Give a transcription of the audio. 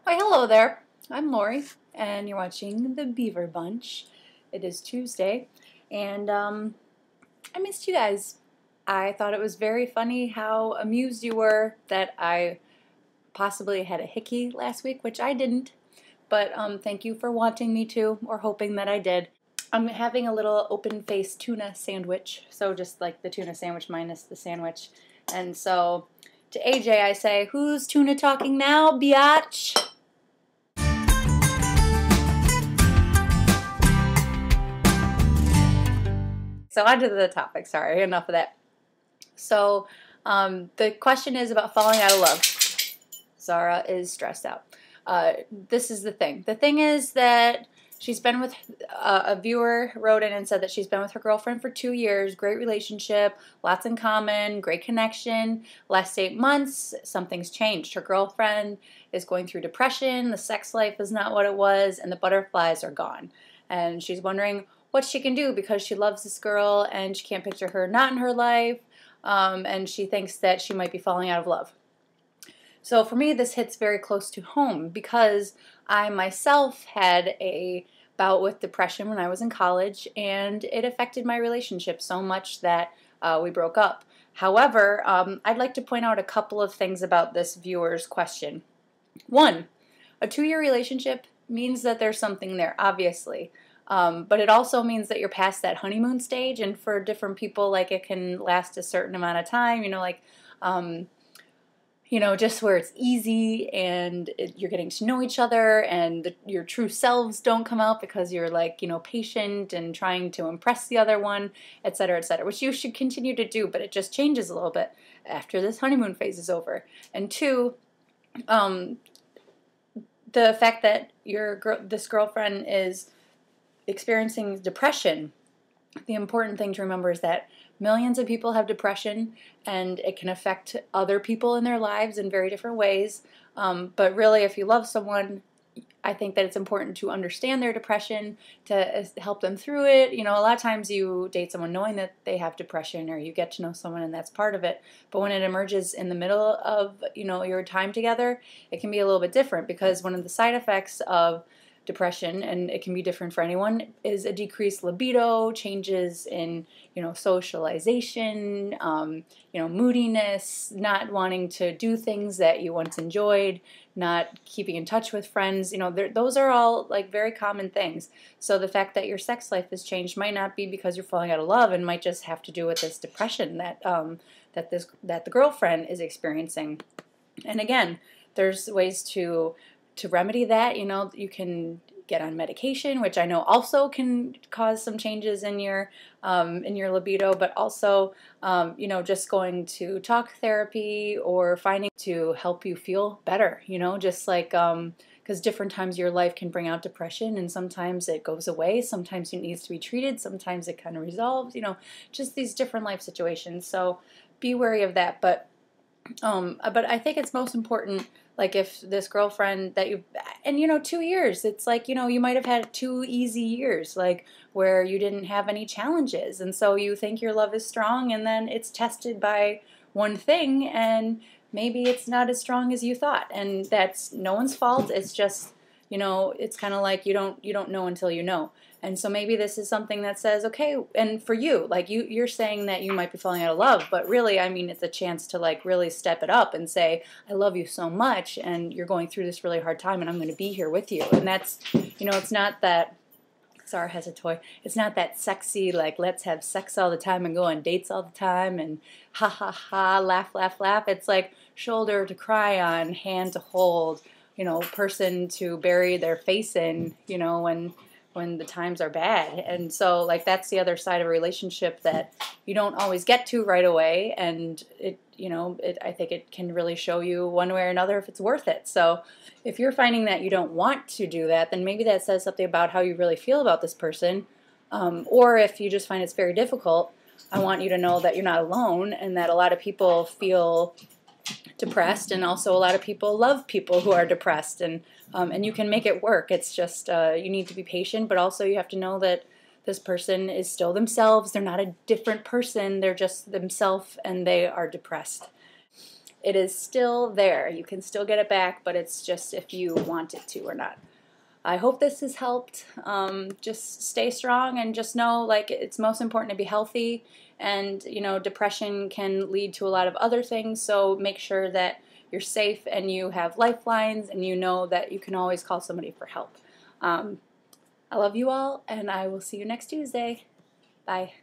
Why, hello there. I'm Lori, and you're watching the Beaver Bunch. It is Tuesday, and I missed you guys. I thought it was very funny how amused you were that I possibly had a hickey last week, which I didn't, but thank you for wanting me to, or hoping that I did. I'm having a little open-faced tuna sandwich, so just like the tuna sandwich minus the sandwich. And so to AJ I say, who's tuna talking now, biatch? So on to the topic, sorry, enough of that. So the question is about falling out of love. Zara is stressed out. This is the thing. The thing is that she's been with, a viewer wrote in and said that she's been with her girlfriend for 2 years, great relationship, lots in common, great connection. Last 8 months, something's changed. Her girlfriend is going through depression, the sex life is not what it was, and the butterflies are gone. And she's wondering what she can do because she loves this girl and she can't picture her not in her life, and she thinks that she might be falling out of love. So for me, this hits very close to home because I myself had a bout with depression when I was in college, and it affected my relationship so much that we broke up. However, I'd like to point out a couple of things about this viewer's question. One, a 2-year relationship means that there's something there, obviously. But it also means that you're past that honeymoon stage, and for different people, like, it can last a certain amount of time, just where it's easy and you're getting to know each other and your true selves don't come out because you're patient and trying to impress the other one, etc., etc., which you should continue to do, but it just changes a little bit after this honeymoon phase is over. And two, the fact that this girlfriend is experiencing depression, the important thing to remember is that millions of people have depression, and it can affect other people in their lives in very different ways. But really, if you love someone, I think that it's important to understand their depression, to help them through it. A lot of times you date someone knowing that they have depression, or you get to know someone and that's part of it. But when it emerges in the middle of, your time together, it can be a little bit different, because one of the side effects of depression, and it can be different for anyone, is a decreased libido, changes in socialization, moodiness, not wanting to do things that you once enjoyed, not keeping in touch with friends. Those are all very common things. So the fact that your sex life has changed might not be because you're falling out of love, and might just have to do with this depression that the girlfriend is experiencing. And again, there's ways to remedy that. You can get on medication, which I know also can cause some changes in your libido, but also just going to talk therapy or finding to help you feel better, just because different times your life can bring out depression, and sometimes it goes away, sometimes it needs to be treated, sometimes it kind of resolves, just these different life situations. So be wary of that. But I think it's most important, if this girlfriend that 2 years, it's you might have had 2 easy years, where you didn't have any challenges, and so you think your love is strong, and then it's tested by one thing, and maybe it's not as strong as you thought, and that's no one's fault. It's just, it's kind of like you don't know until you know. And so maybe this is something that says, okay, and for you, you're saying that you might be falling out of love, but really, it's a chance to really step it up and say, I love you so much, and you're going through this really hard time, and I'm going to be here with you. And that's, it's not that, Sarah has a toy, it's not that sexy, let's have sex all the time and go on dates all the time and ha ha ha, laugh, laugh, laugh. It's shoulder to cry on, hand to hold, person to bury their face in, when the times are bad. And so that's the other side of a relationship that you don't always get to right away, and I think it can really show you one way or another if it's worth it. So if you're finding that you don't want to do that, then maybe that says something about how you really feel about this person. Or if you just find it's very difficult, I want you to know that you're not alone, and that a lot of people feel depressed, and also a lot of people love people who are depressed, and you can make it work. It's just you need to be patient, but also you have to know that this person is still themselves. They're not a different person. They're just themselves, and they are depressed. it is still there. You can still get it back, but it's just if you want it to or not. I hope this has helped. Just stay strong and just know, like, it's most important to be healthy, and you know, depression can lead to a lot of other things, so make sure that you're safe and you have lifelines and you know that you can always call somebody for help. I love you all, and I will see you next Tuesday. Bye.